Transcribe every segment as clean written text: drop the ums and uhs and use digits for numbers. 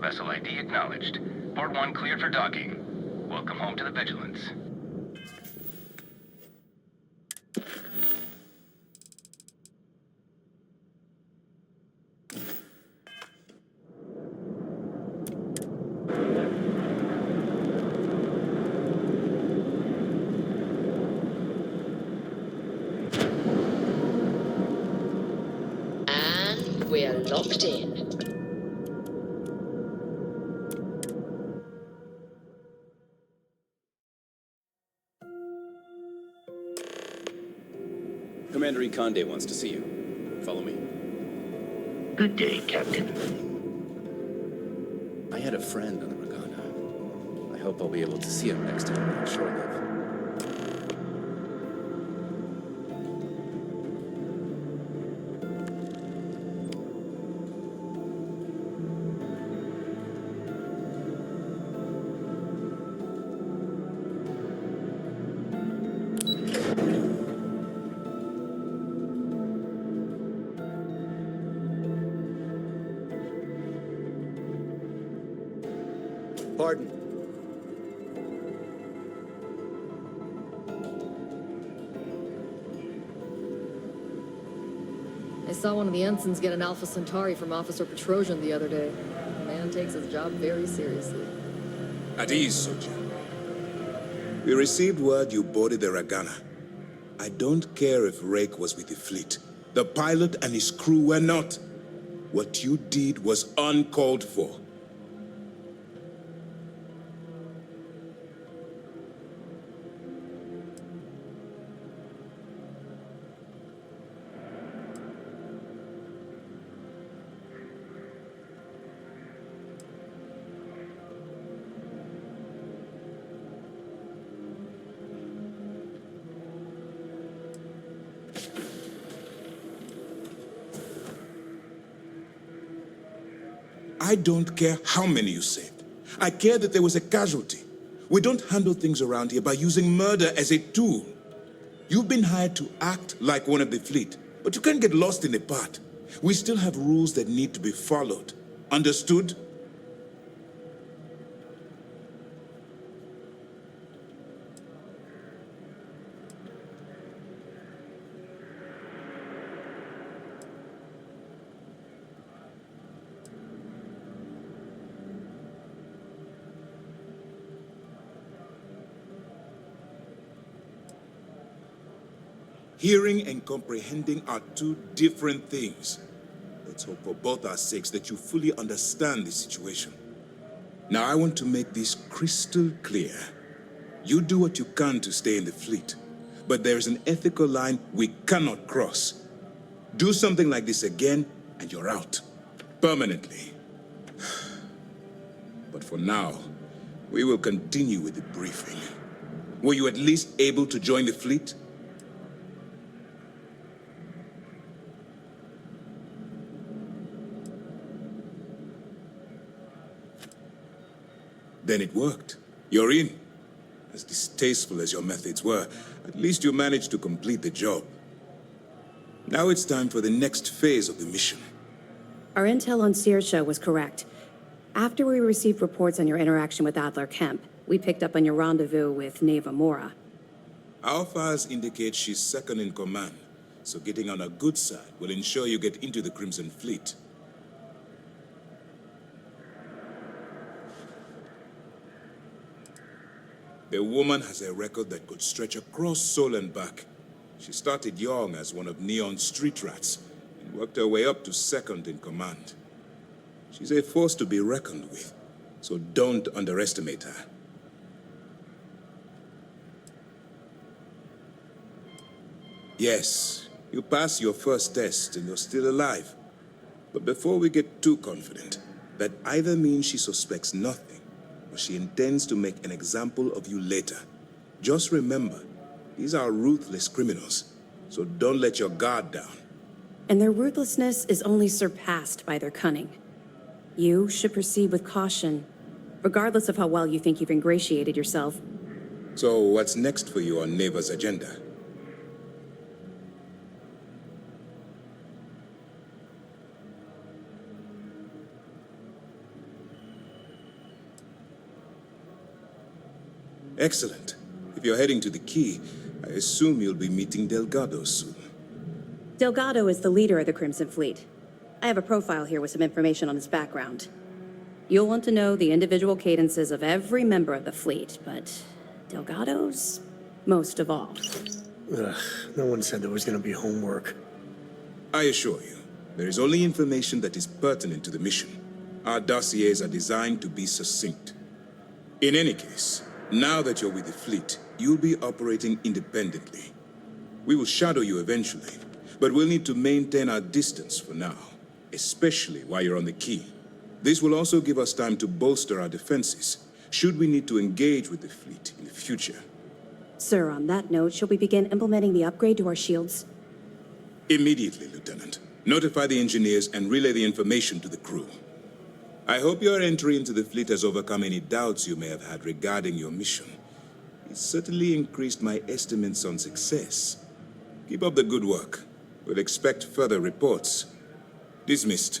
Vessel ID acknowledged. Port 1 cleared for docking. Welcome home to the Vigilance. And we're locked in. Commander Ikonde wants to see you. Follow me. Good day, Captain. I had a friend on the Regana. I hope I'll be able to see him next time we're on shore leave. Pardon. I saw one of the ensigns get an Alpha Centauri from Officer Petrosian the other day. The man takes his job very seriously. At ease, soldier. We received word you boarded the Regana. I don't care if Rake was with the fleet. The pilot and his crew were not. What you did was uncalled for. I don't care how many you saved. I care that there was a casualty. We don't handle things around here by using murder as a tool. You've been hired to act like one of the fleet, but you can't get lost in the part. We still have rules that need to be followed. Understood? Hearing and comprehending are two different things. Let's hope for both our sakes that you fully understand the situation. Now, I want to make this crystal clear. You do what you can to stay in the fleet, but there's an ethical line we cannot cross. Do something like this again, and you're out. Permanently. But for now, we will continue with the briefing. Were you at least able to join the fleet? Then it worked. You're in. As distasteful as your methods were, at least you managed to complete the job. Now it's time for the next phase of the mission. Our intel on Saoirse was correct. After we received reports on your interaction with Adler Kemp, we picked up on your rendezvous with Neva Mora. Our files indicate she's second in command, so getting on her good side will ensure you get into the Crimson Fleet. The woman has a record that could stretch across Sol and back. She started young as one of Neon's street rats and worked her way up to second in command. She's a force to be reckoned with, so don't underestimate her. Yes, you passed your first test and you're still alive. But before we get too confident, that either means she suspects nothing, or she intends to make an example of you later. Just remember, these are ruthless criminals, so don't let your guard down. And their ruthlessness is only surpassed by their cunning. You should proceed with caution, regardless of how well you think you've ingratiated yourself. So what's next for you on Neva's agenda? Excellent. If you're heading to the Key, I assume you'll be meeting Delgado soon. Delgado is the leader of the Crimson Fleet. I have a profile here with some information on his background. You'll want to know the individual cadences of every member of the fleet, but Delgado's most of all. Ugh, no one said there was gonna be homework. I assure you, there is only information that is pertinent to the mission. Our dossiers are designed to be succinct. In any case, now that you're with the fleet, you'll be operating independently. We will shadow you eventually, but we'll need to maintain our distance for now, especially while you're on the Key. This will also give us time to bolster our defenses, should we need to engage with the fleet in the future. Sir, on that note, shall we begin implementing the upgrade to our shields? Immediately, Lieutenant. Notify the engineers and relay the information to the crew. I hope your entry into the fleet has overcome any doubts you may have had regarding your mission. It certainly increased my estimates on success. Keep up the good work. We'll expect further reports. Dismissed.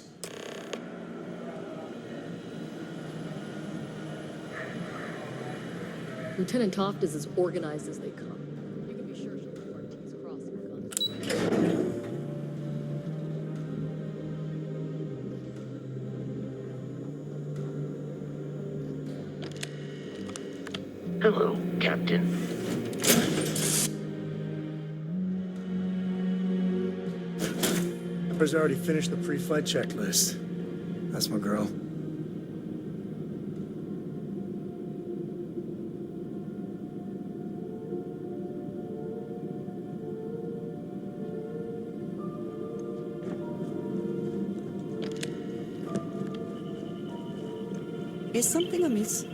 Lieutenant Toft is as organized as they come. You can be sure she'll keep our T's crossed and C's. Hello, Captain. Emperor's already finished the pre-flight checklist. That's my girl. Is something amiss?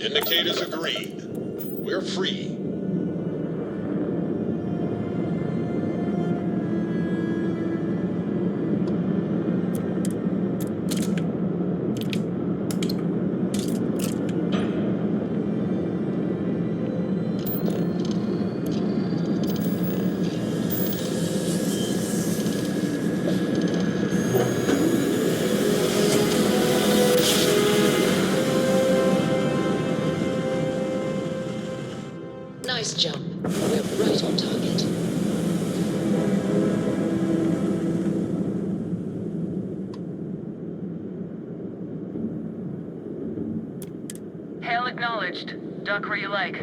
Indicators are green. We're free. Nice jump. We're right on target. Hail acknowledged. Duck where you like.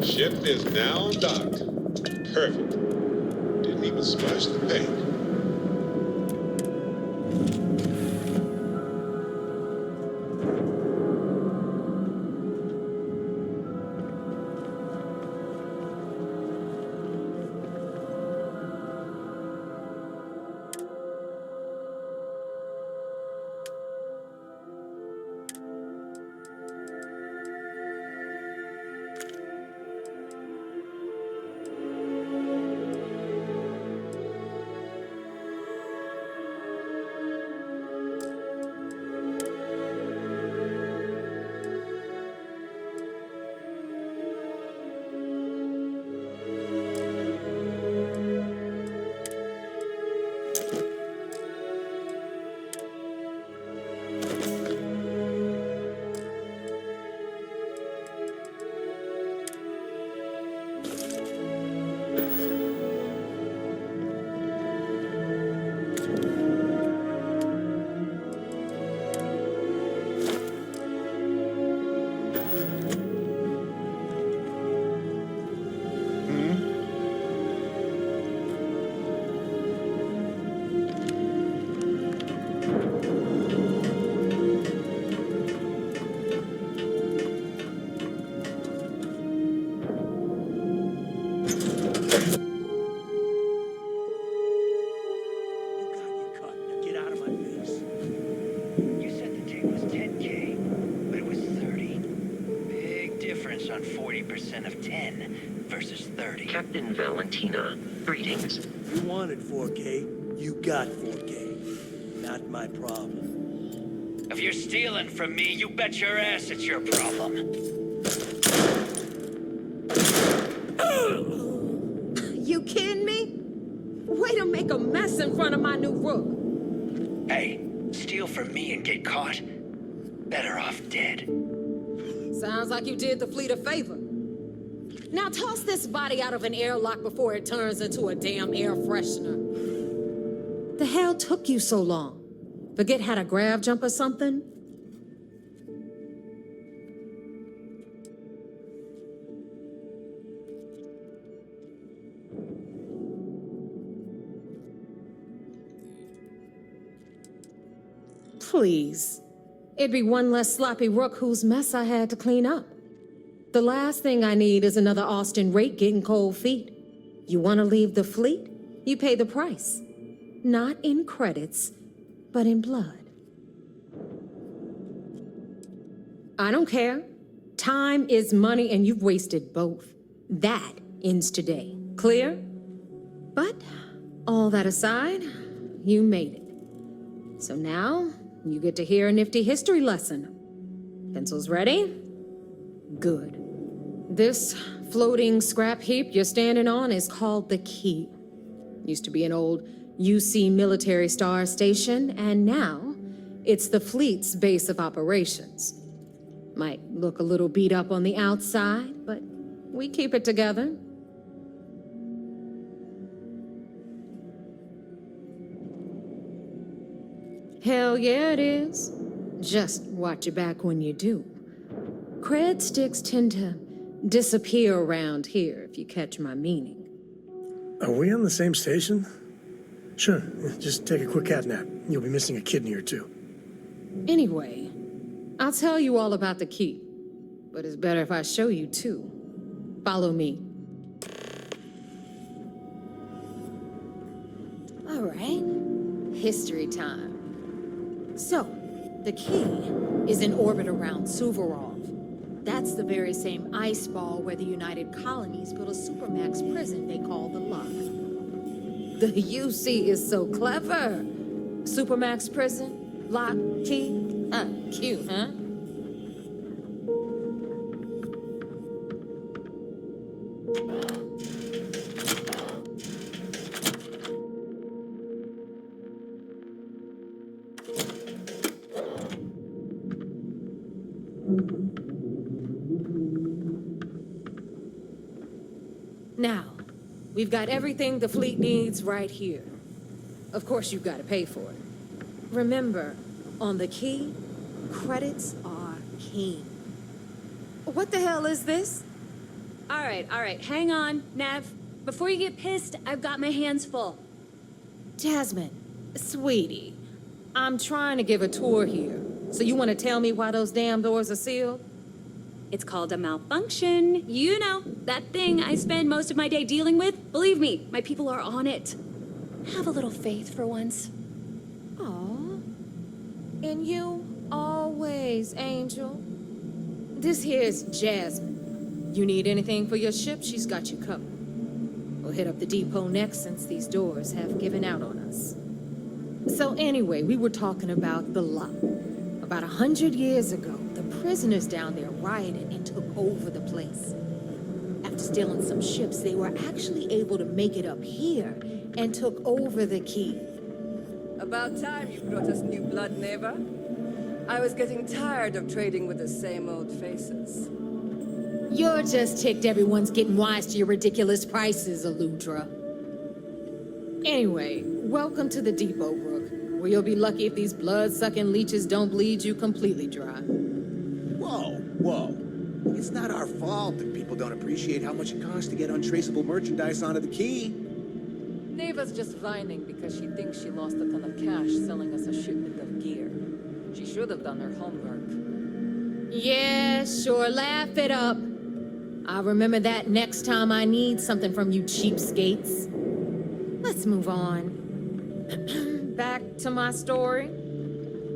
Ship is now docked. Perfect. Didn't even splash the paint. Captain Valentina. Greetings. You wanted 4K, you got 4K. Not my problem. If you're stealing from me, you bet your ass it's your problem. You kidding me? Way to make a mess in front of my new rook. Hey, steal from me and get caught? Better off dead. Sounds like you did the fleet a favor. Now toss this body out of an airlock before it turns into a damn air freshener. The hell took you so long? Forget how to grav jump or something? Please. It'd be one less sloppy rook whose mess I had to clean up. The last thing I need is another Austin rake getting cold feet. You want to leave the fleet? You pay the price. Not in credits, but in blood. I don't care. Time is money and you've wasted both. That ends today. Clear? But all that aside, you made it. So now, you get to hear a nifty history lesson. Pencils ready? Good. This floating scrap heap you're standing on is called the Key. Used to be an old UC military star station, and now it's the fleet's base of operations. Might look a little beat up on the outside, but we keep it together. Hell yeah, it is. Just watch your back when you do. Cred sticks tend to disappear around here, if you catch my meaning. Are we on the same station? Sure, just take a quick cat nap. You'll be missing a kidney or two. Anyway, I'll tell you all about the Key. But it's better if I show you too. Follow me. All right, history time. So, the Key is in orbit around Suvorov. That's the very same ice ball where the United Colonies built a supermax prison they call the Lock. The UC is so clever. Supermax prison, Lock, Key. Cute, huh? Now, we've got everything the fleet needs right here. Of course, you've got to pay for it. Remember, on the Key, credits are king. What the hell is this? All right, hang on, Nev. Before you get pissed, I've got my hands full. Jasmine, sweetie, I'm trying to give a tour here. So you want to tell me why those damn doors are sealed? It's called a malfunction. You know, that thing I spend most of my day dealing with. Believe me, my people are on it. Have a little faith for once. Aw. And you always, Angel. This here's Jasmine. You need anything for your ship, she's got you covered. We'll hit up the depot next since these doors have given out on us. So anyway, we were talking about the Lock. About 100 years ago, the prisoners down there rioted and took over the place. After stealing some ships, they were actually able to make it up here and took over the Key. About time you brought us new blood, neighbor. I was getting tired of trading with the same old faces. You're just ticked everyone's getting wise to your ridiculous prices, Aludra. Anyway, welcome to the depot, Rook, where you'll be lucky if these blood-sucking leeches don't bleed you completely dry. Whoa. It's not our fault that people don't appreciate how much it costs to get untraceable merchandise onto the Key. Neva's just whining because she thinks she lost a ton of cash selling us a shipment of gear. She should have done her homework. Yeah, sure, laugh it up. I'll remember that next time I need something from you cheapskates. Let's move on. Back to my story.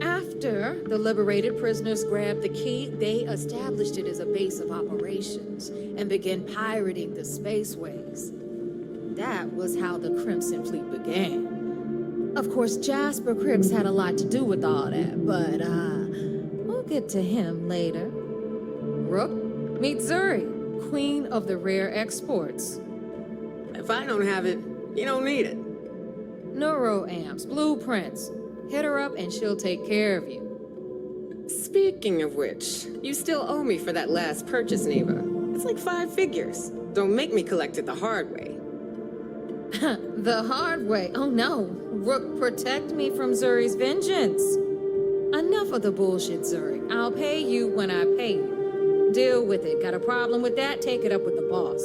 After the liberated prisoners grabbed the Key, they established it as a base of operations and began pirating the spaceways. that was how the Crimson Fleet began. Of course, Jasper Cricks had a lot to do with all that, but, we'll get to him later. Rook, meet Zuri, queen of the rare exports. If I don't have it, you don't need it. Neuroamps, blueprints. Hit her up and she'll take care of you. Speaking of which, you still owe me for that last purchase, Neva. It's like 5 figures. Don't make me collect it the hard way. The hard way? Oh no. Rook, protect me from Zuri's vengeance. Enough of the bullshit, Zuri. I'll pay you when I pay you. Deal with it. Got a problem with that? Take it up with the boss.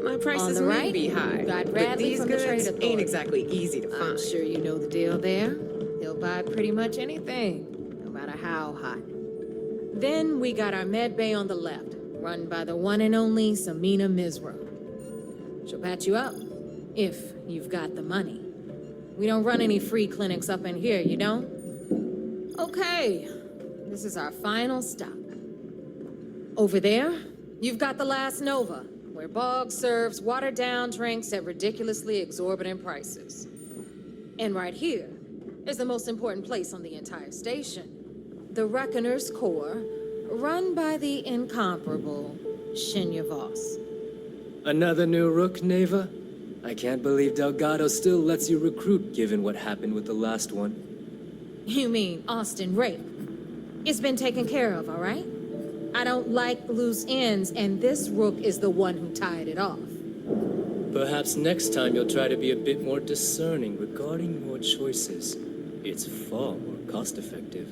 My prices may be high, got but Bradley these from the Trade goods Authority. ain't exactly easy to find. I'm sure you know the deal there. He'll buy pretty much anything, no matter how hot. Then we got our med bay on the left, run by the one and only Samina Mizra. She'll patch you up, if you've got the money. We don't run any free clinics up in here, you don't? Okay, this is our final stop. Over there, you've got the last Nova, where Bog serves watered-down drinks at ridiculously exorbitant prices. And right here is the most important place on the entire station, the Reckoner's Core, run by the incomparable Shinya Voss. Another new Rook, Neva? I can't believe Delgado still lets you recruit, given what happened with the last one. You mean Austin Rape? It's been taken care of, all right? I don't like loose ends, and this Rook is the one who tied it off. Perhaps next time you'll try to be a bit more discerning regarding more choices. It's far more cost-effective.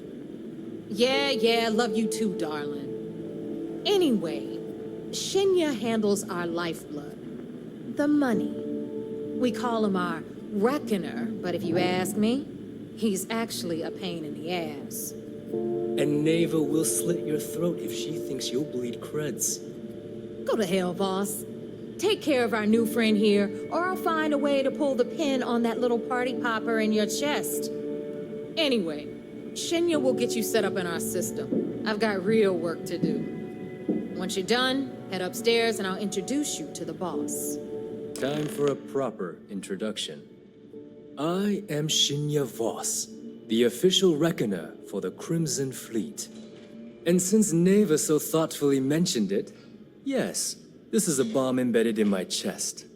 Yeah, love you too, darling. Anyway, Shinya handles our lifeblood. The money. We call him our Reckoner, but if you ask me, he's actually a pain in the ass. And Neva will slit your throat if she thinks you'll bleed creds. Go to hell, boss. Take care of our new friend here, or I'll find a way to pull the pin on that little party popper in your chest. Anyway, Shinya will get you set up in our system. I've got real work to do. Once you're done, head upstairs and I'll introduce you to the boss. Time for a proper introduction. I am Shinya Voss, the official reckoner for the Crimson Fleet. And since Neva so thoughtfully mentioned it, yes, this is a bomb embedded in my chest.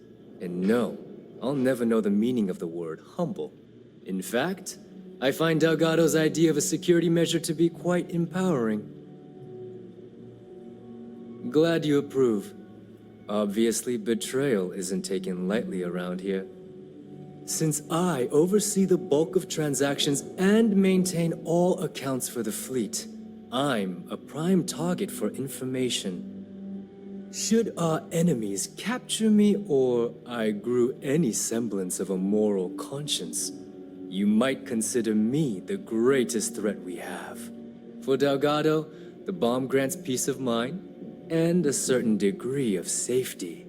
And no, I'll never know the meaning of the word humble. In fact, I find Delgado's idea of a security measure to be quite empowering. Glad you approve. Obviously, betrayal isn't taken lightly around here. Since I oversee the bulk of transactions and maintain all accounts for the fleet, I'm a prime target for information. Should our enemies capture me or I grew any semblance of a moral conscience, you might consider me the greatest threat we have. For Delgado, the bomb grants peace of mind and a certain degree of safety.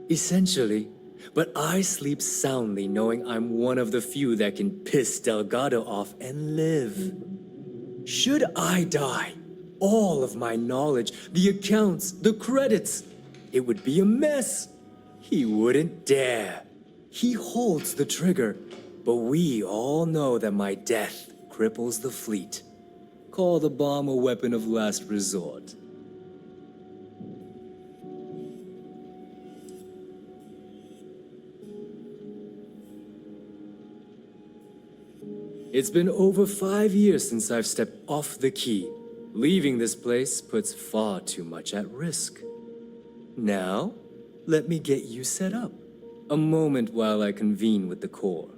Essentially, but I sleep soundly knowing I'm one of the few that can piss Delgado off and live. Should I die, all of my knowledge, the accounts, the credits, it would be a mess. He wouldn't dare. He holds the trigger, but we all know that my death cripples the fleet. Call the bomb a weapon of last resort. It's been over 5 years since I've stepped off the key. Leaving this place puts far too much at risk. Now, let me get you set up. A moment while I convene with the core.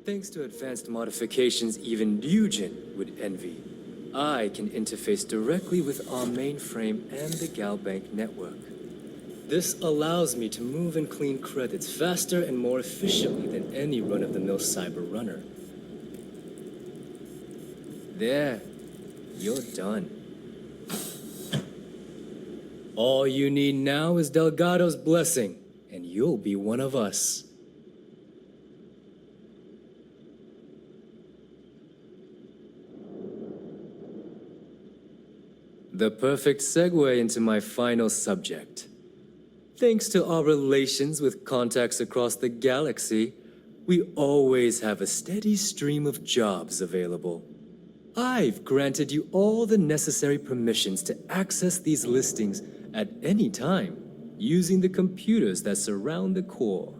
Thanks to advanced modifications even Eugen would envy, I can interface directly with our mainframe and the Galbank network. This allows me to move and clean credits faster and more efficiently than any run-of-the-mill cyber runner. There, you're done. All you need now is Delgado's blessing, and you'll be one of us. The perfect segue into my final subject. Thanks to our relations with contacts across the galaxy, we always have a steady stream of jobs available. I've granted you all the necessary permissions to access these listings at any time, using the computers that surround the core.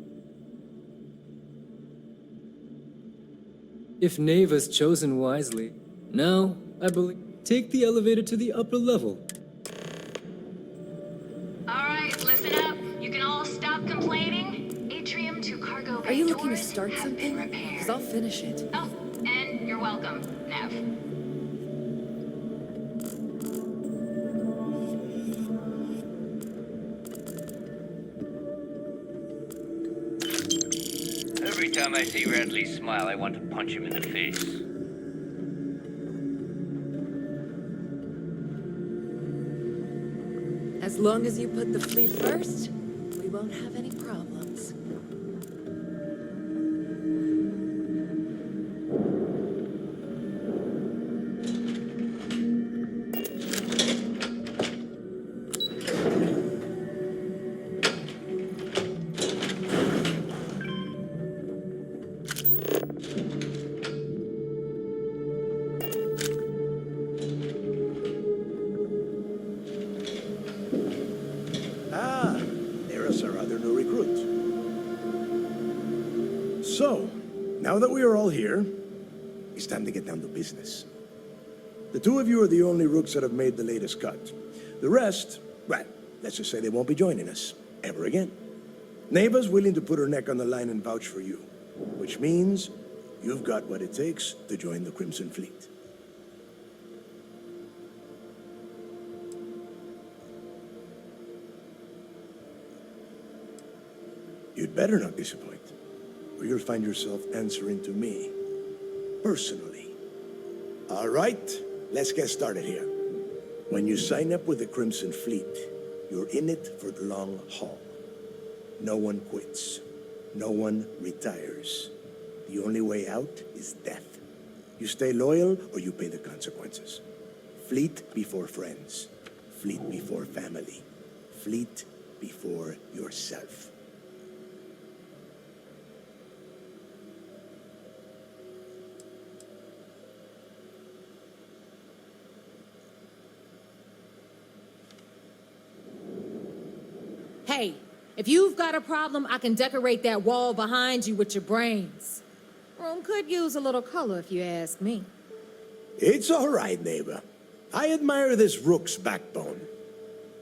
If Neva's chosen wisely, now, I believe, take the elevator to the upper level. Alright, listen up. You can all stop complaining. Atrium to cargo bay Are you looking to doors start have something? been repaired. Because I'll finish it. Oh, and you're welcome, Nev. Every time I see Radley smile, I want to punch him in the face. As long as you put the fleet first, we won't have any problems. Ah, there's our other new recruit. So, now that we are all here, it's time to get down to business. The two of you are the only rooks that have made the latest cut. The rest, well, let's just say they won't be joining us ever again. Neva's willing to put her neck on the line and vouch for you, which means you've got what it takes to join the Crimson Fleet. You'd better not disappoint, or you'll find yourself answering to me, personally. All right, let's get started here. When you sign up with the Crimson Fleet, you're in it for the long haul. No one quits. No one retires. The only way out is death. You stay loyal or you pay the consequences. Fleet before friends. Fleet before family. Fleet before yourself. Hey, if you've got a problem, I can decorate that wall behind you with your brains. Room could use a little color if you ask me. It's all right, neighbor. I admire this rook's backbone.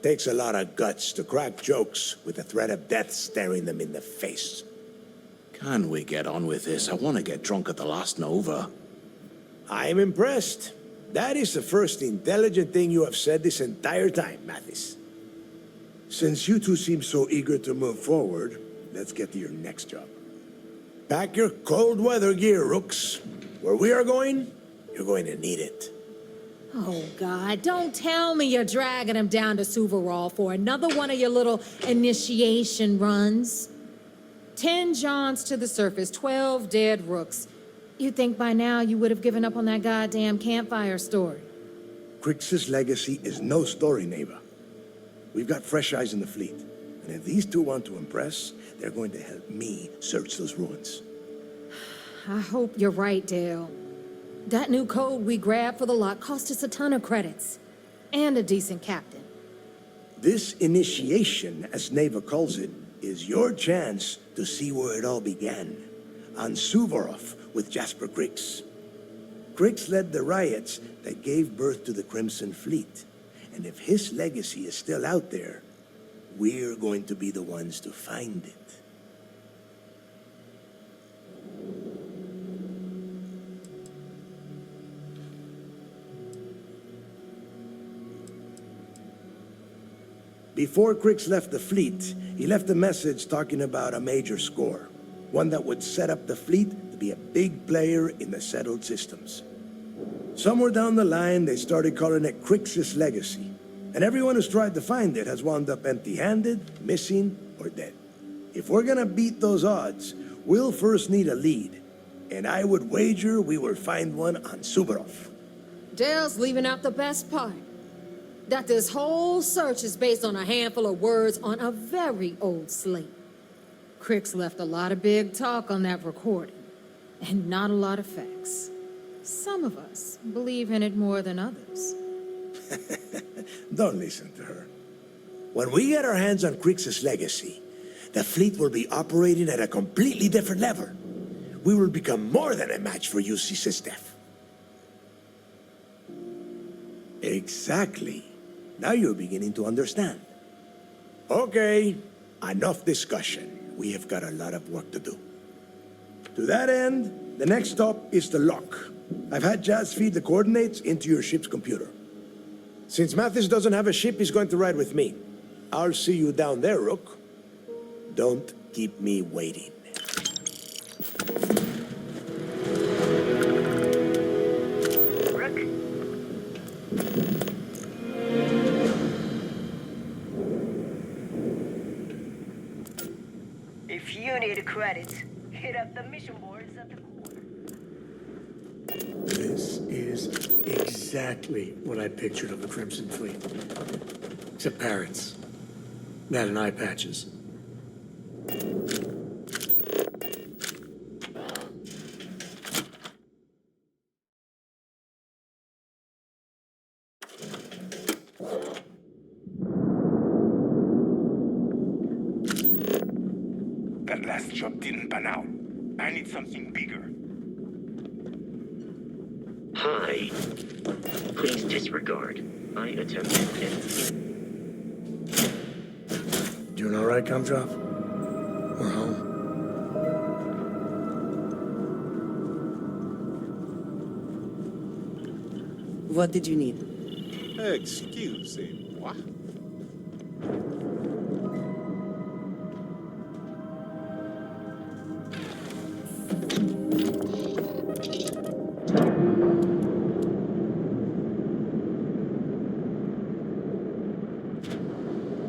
Takes a lot of guts to crack jokes with the threat of death staring them in the face. Can we get on with this? I want to get drunk at the last Nova. I am impressed. That is the first intelligent thing you have said this entire time, Mathis. Since you two seem so eager to move forward, let's get to your next job. Pack your cold weather gear, rooks. Where we are going, you're going to need it. Oh, God, don't tell me you're dragging him down to Suvarol for another one of your little initiation runs. 10 Johns to the surface, 12 dead rooks. You'd think by now you would have given up on that goddamn campfire story. Crix's legacy is no story, neighbor. We've got fresh eyes in the fleet. And if these two want to impress, they're going to help me search those ruins. I hope you're right, Dale. That new code we grabbed for the lot cost us a ton of credits. And a decent captain. This initiation, as Neva calls it, is your chance to see where it all began. On Suvorov with Jasper Crix. Crix led the riots that gave birth to the Crimson Fleet. And if his legacy is still out there, we're going to be the ones to find it. Before Crix left the fleet, he left a message talking about a major score. One that would set up the fleet to be a big player in the settled systems. Somewhere down the line, they started calling it Crix's legacy. And everyone who's tried to find it has wound up empty-handed, missing, or dead. If we're gonna beat those odds, we'll first need a lead. And I would wager we will find one on Suvorov. Dale's leaving out the best part. that this whole search is based on a handful of words on a very old slate. Crix left a lot of big talk on that recording, and not a lot of facts. Some of us believe in it more than others. Don't listen to her. When we get our hands on Crix's legacy, the fleet will be operating at a completely different level. We will become more than a match for UC Systef. Exactly. Now you're beginning to understand. Okay, enough discussion. We have got a lot of work to do. To that end, the next stop is the lock. I've had Jazz feed the coordinates into your ship's computer. Since Mathis doesn't have a ship, he's going to ride with me. I'll see you down there, Rook. Don't keep me waiting. Rook? If you need credits, hit up the mission boards at the core. This is exactly what I pictured of the Crimson Fleet. Except parrots. That and eye patches. That last job didn't pan out. I need something bigger. Hi. Please disregard. I attempted anything. Doing all right, Gumdrop? We're home. What did you need? Excusez-moi.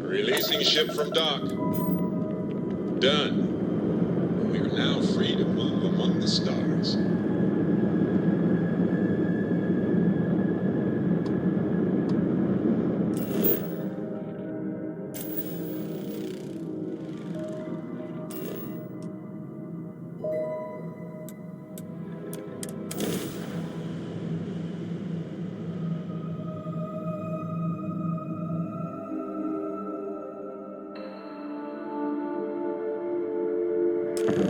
Releasing ship from dock. Done. We are now free to move among the stars.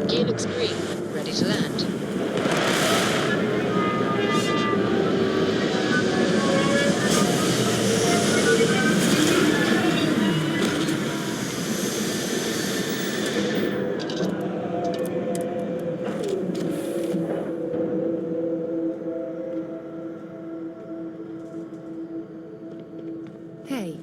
Gear looks green. Ready to land. Hey.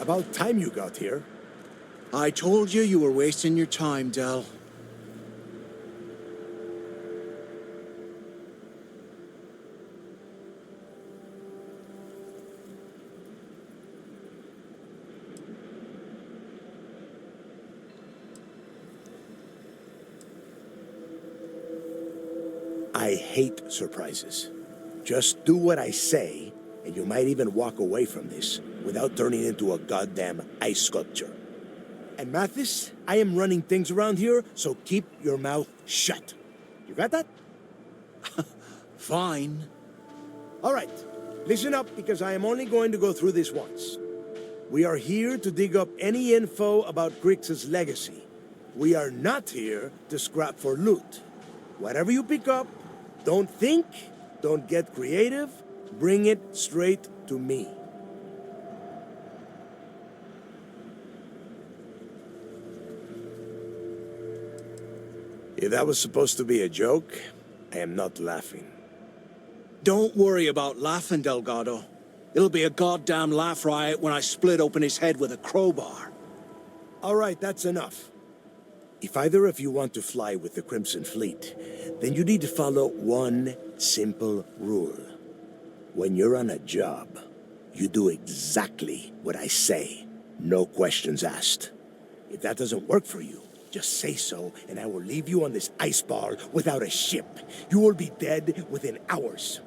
About time you got here. I told you you were wasting your time, Del. I hate surprises. Just do what I say, and you might even walk away from this without turning into a goddamn ice sculpture. And Mathis, I am running things around here, so keep your mouth shut. You got that? Fine. All right, listen up because I am only going to go through this once. We are here to dig up any info about Crix's legacy. We are not here to scrap for loot. Whatever you pick up, don't think, don't get creative, bring it straight to me. If that was supposed to be a joke, I am not laughing. Don't worry about laughing, Delgado. It'll be a goddamn laugh riot when I split open his head with a crowbar. All right, that's enough. If either of you want to fly with the Crimson Fleet, then you need to follow one simple rule. When you're on a job, you do exactly what I say. No questions asked. If that doesn't work for you, just say so, and I will leave you on this ice ball without a ship. You will be dead within hours.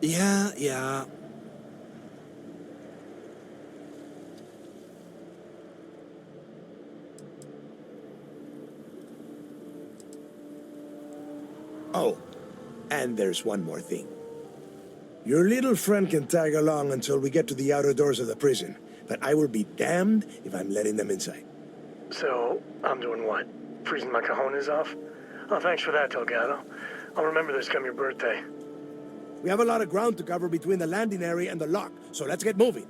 Yeah. Oh, and there's one more thing. Your little friend can tag along until we get to the outer doors of the prison, but I will be damned if I'm letting them inside. So, I'm doing what? Freezing my cojones off? Oh, thanks for that, Delgado. I'll remember this come your birthday. We have a lot of ground to cover between the landing area and the lock, so let's get moving.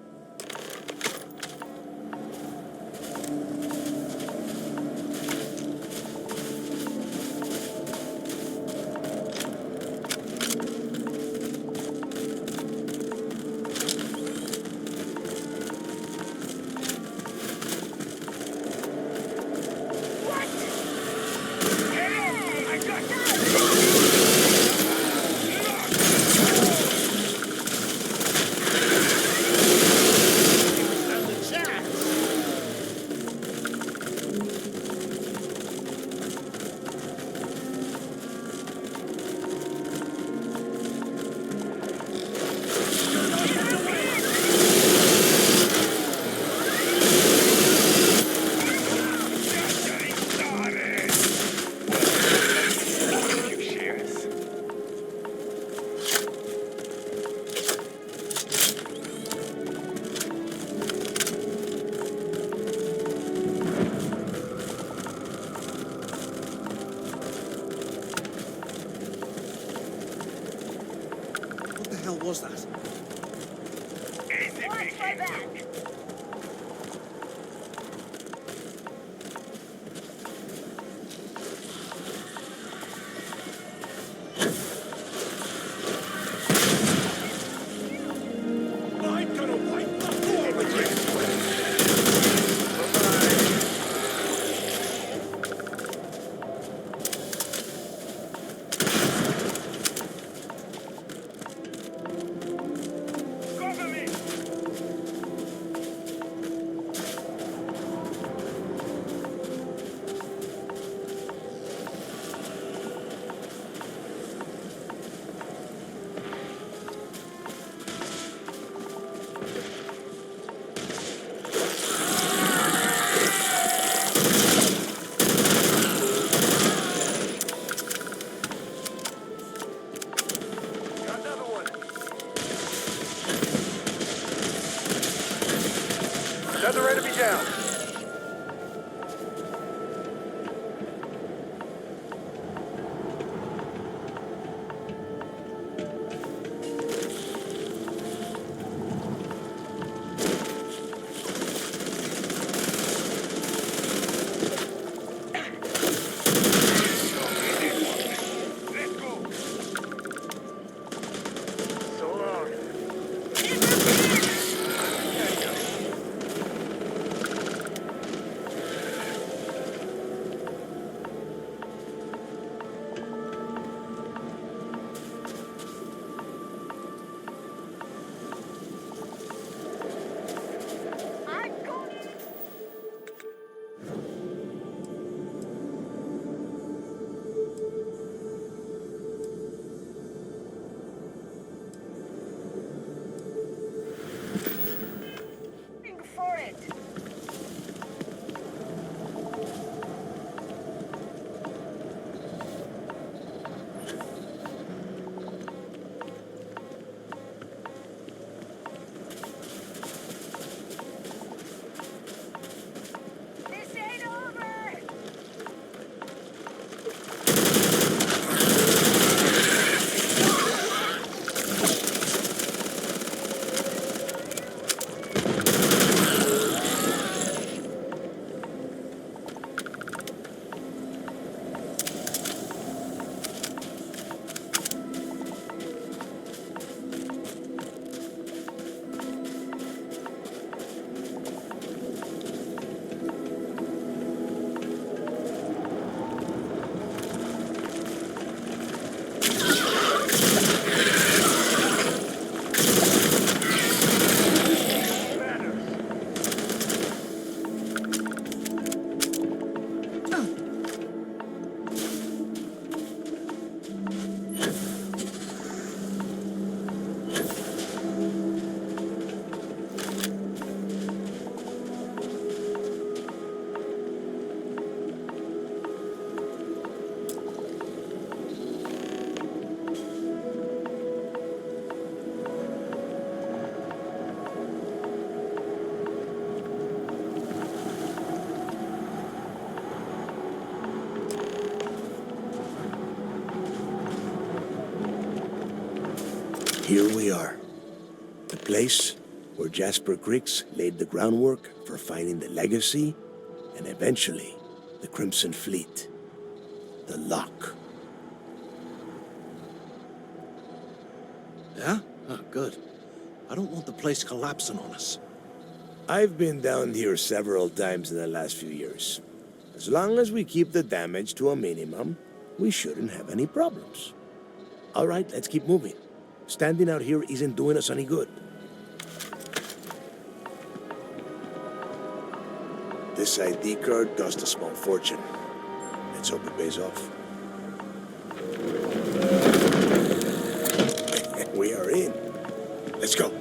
What the hell was that? Watch my back. I'm gonna wipe the floor with you! here we are. The place where Jasper Griggs laid the groundwork for finding the legacy and eventually the Crimson Fleet. The Lock. Yeah? Oh, good. I don't want the place collapsing on us. I've been down here several times in the last few years. As long as we keep the damage to a minimum, we shouldn't have any problems. All right, let's keep moving. Standing out here isn't doing us any good. This ID card cost a small fortune. Let's hope it pays off. We are in. Let's go.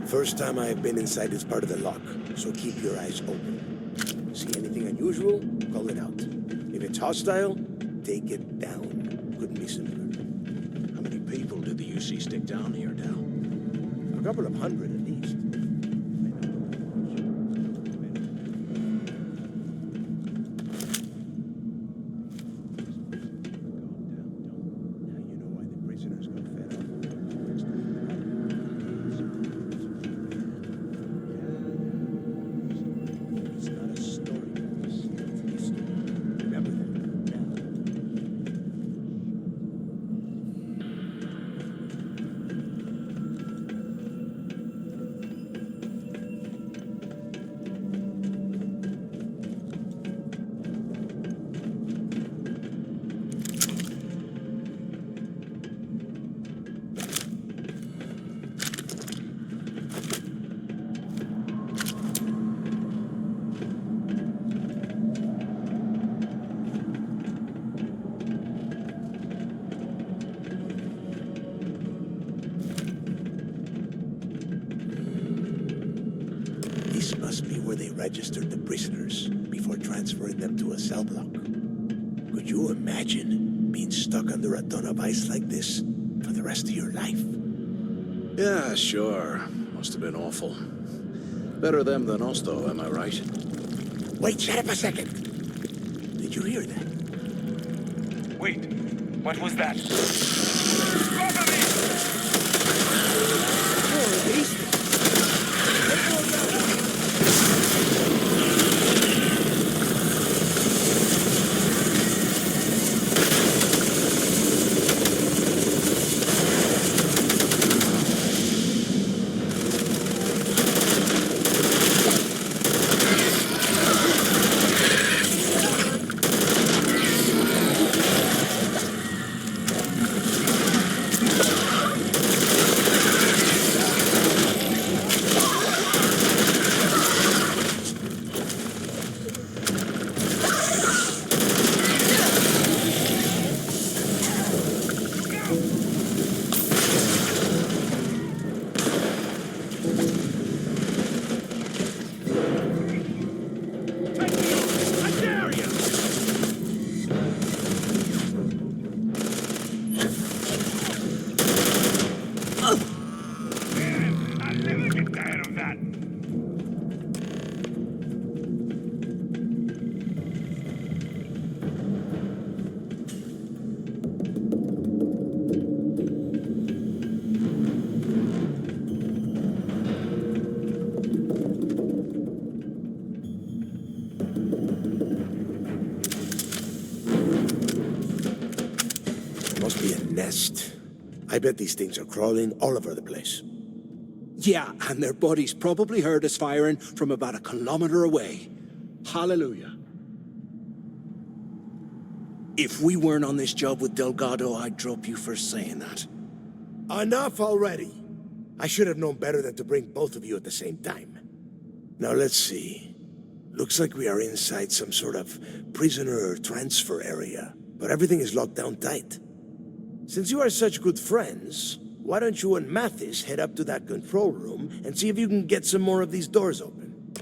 First time I have been inside this part of the lock, so keep your eyes open. See anything unusual, call it out. If it's hostile, take it down. Couldn't be simpler. How many people did the UC stick down here, Dal? A couple of hundred at least. This must be where they registered the prisoners before transferring them to a cell block. Could you imagine being stuck under a ton of ice like this for the rest of your life? Yeah, sure. Must have been awful. Better them than us, though, am I right? Wait, shut up a second. Did you hear that? Wait, what was that? Poor beast. Must be a nest. I bet these things are crawling all over the place. Yeah, and their buddies probably heard us firing from about 1 kilometer away. Hallelujah. If we weren't on this job with Delgado, I'd drop you for saying that. Enough already. I should have known better than to bring both of you at the same time. Now let's see. Looks like we are inside some sort of prisoner transfer area, but everything is locked down tight. Since you are such good friends, why don't you and Mathis head up to that control room and see if you can get some more of these doors open?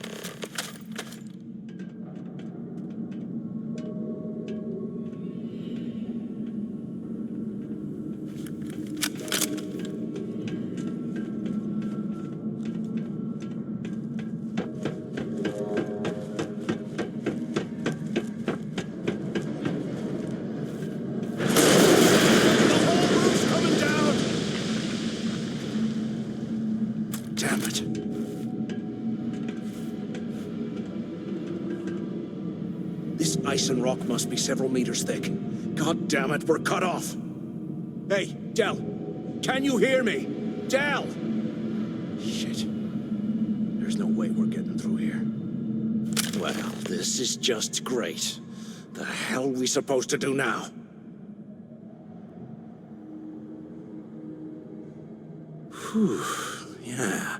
This ice and rock must be several meters thick. God damn it, we're cut off. Hey, Del, can you hear me? Del! Shit. There's no way we're getting through here. Well, this is just great. The hell are we supposed to do now? Whew, yeah,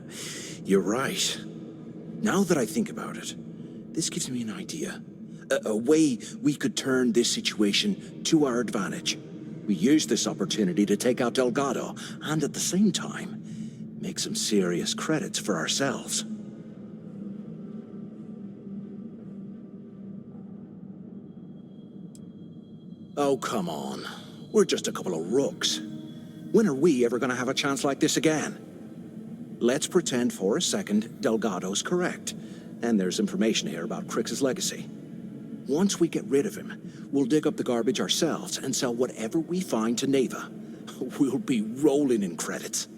you're right. Now that I think about it, this gives me an idea. A way we could turn this situation to our advantage. We use this opportunity to take out Delgado, and at the same time, make some serious credits for ourselves. Oh, come on. We're just a couple of rooks. When are we ever gonna have a chance like this again? Let's pretend for a second Delgado's correct, and there's information here about Crix's legacy. Once we get rid of him, we'll dig up the garbage ourselves and sell whatever we find to Neva. We'll be rolling in credits.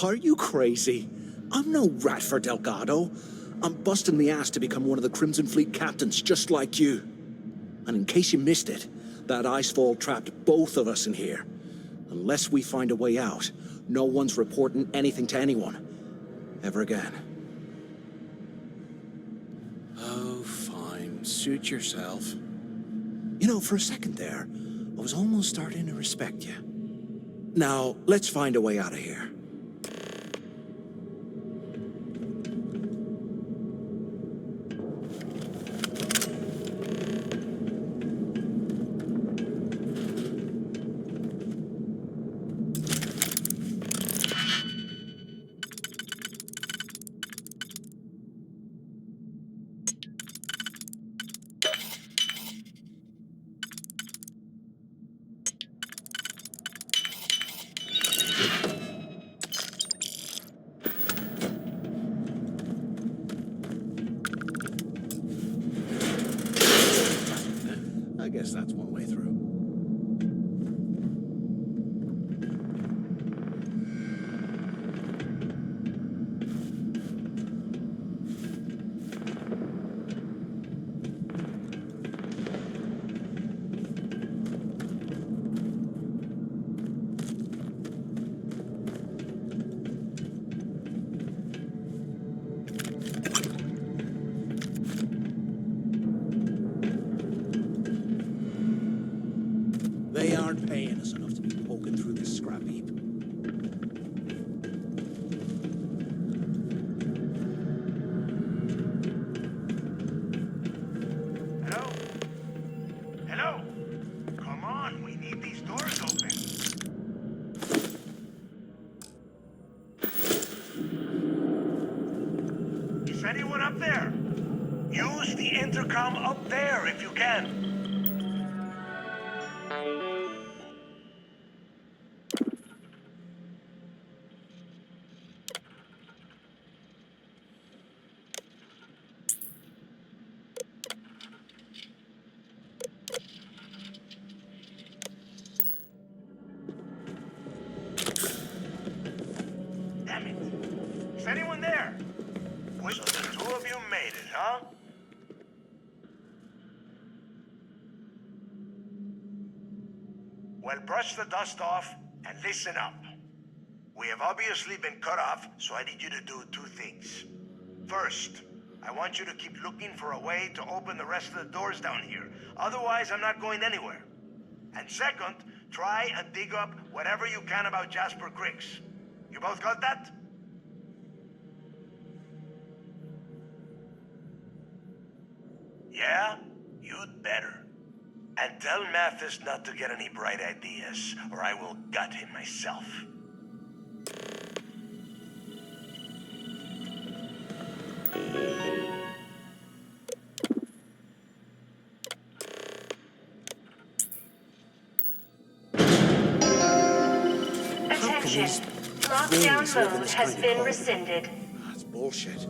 Are you crazy? I'm no rat for Delgado. I'm busting the ass to become one of the Crimson Fleet captains, just like you. And in case you missed it, that icefall trapped both of us in here. Unless we find a way out, no one's reporting anything to anyone. Ever again. Oh, fine. Suit yourself. You know, for a second there, I was almost starting to respect you. Now, let's find a way out of here. I guess that's one way through. They aren't paying us enough to be poking through this scrap heap. Hello? Hello? Come on, we need these doors open. Is anyone up there? Use the intercom up there if you can. Damn it. Is anyone there? So the two of you made it, huh? Well, brush the dust off and listen up. We have obviously been cut off, so I need you to do two things. First, I want you to keep looking for a way to open the rest of the doors down here. Otherwise, I'm not going anywhere. And second, try and dig up whatever you can about Jasper Crix. You both got that? Yeah? You'd better. And tell Mathis not to get any bright ideas, or I will gut him myself. Attention. Lockdown mode has been rescinded. That's bullshit.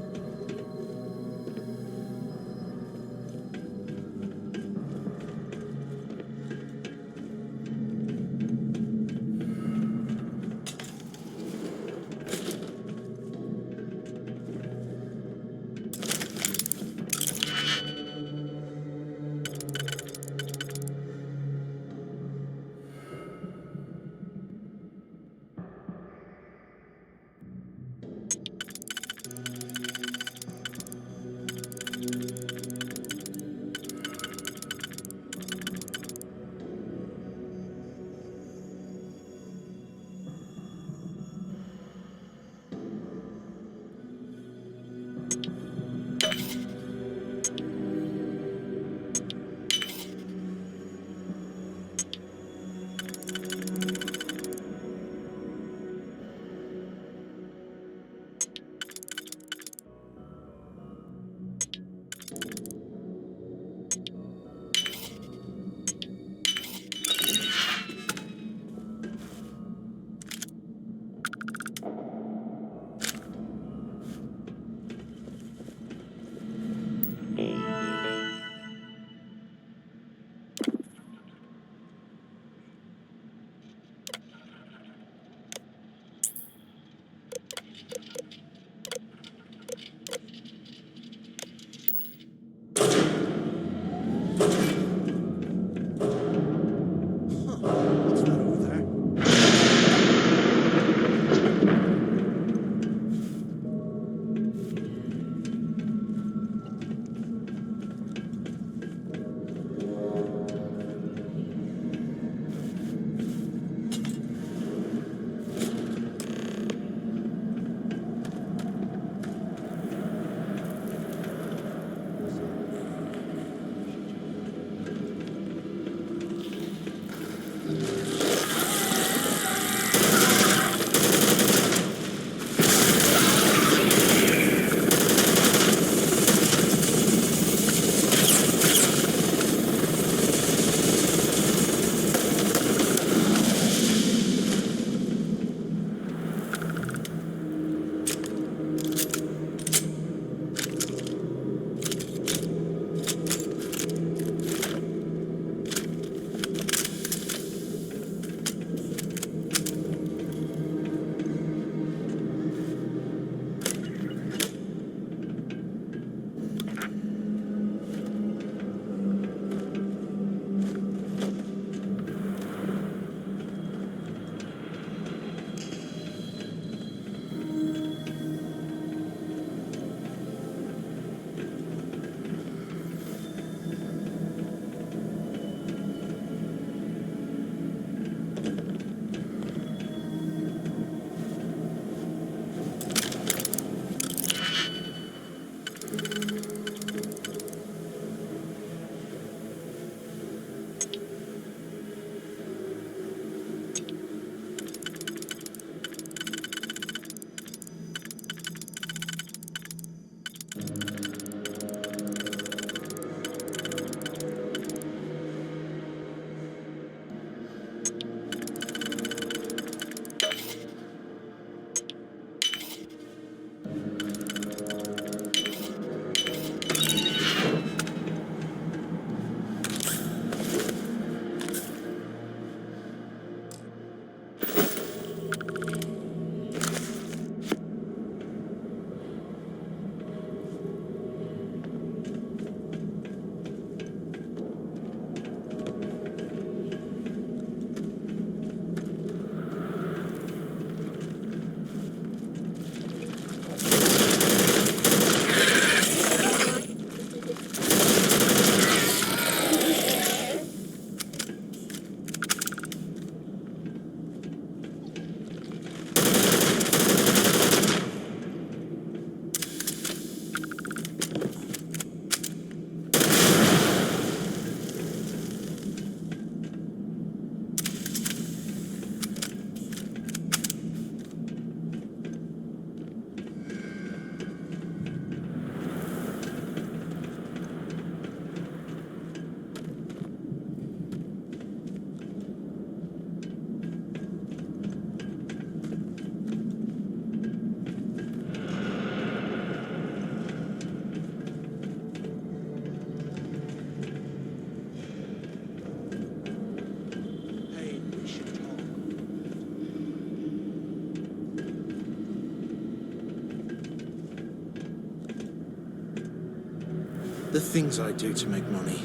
The things I do to make money.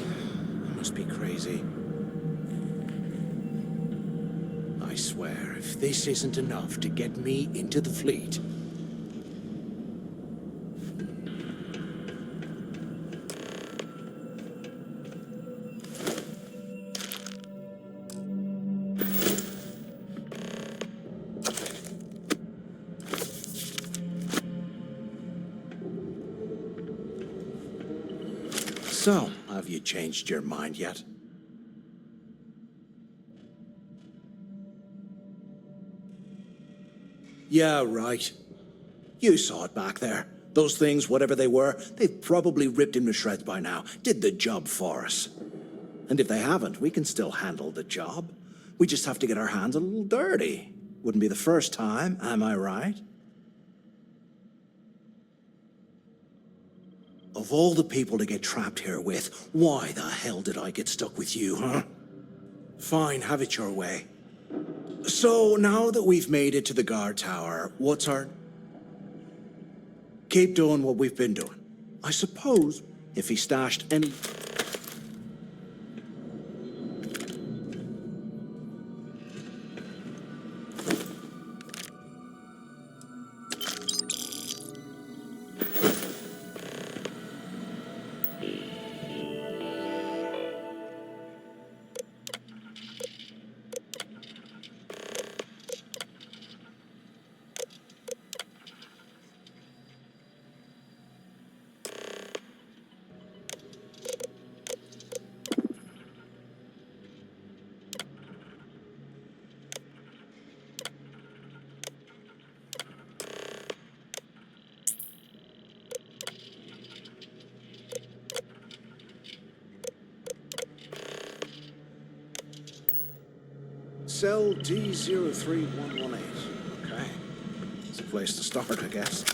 I must be crazy. I swear, if this isn't enough to get me into the fleet... So, have you changed your mind yet? Yeah, right. You saw it back there. Those things, whatever they were, they've probably ripped him to shreds by now. Did the job for us. And if they haven't, we can still handle the job. We just have to get our hands a little dirty. Wouldn't be the first time, am I right? Of all the people to get trapped here with, why the hell did I get stuck with you, huh? Fine, have it your way. So, now that we've made it to the guard tower, what's our... Keep doing what we've been doing. I suppose if he stashed any... Cell D03118. Okay. It's a place to start, I guess.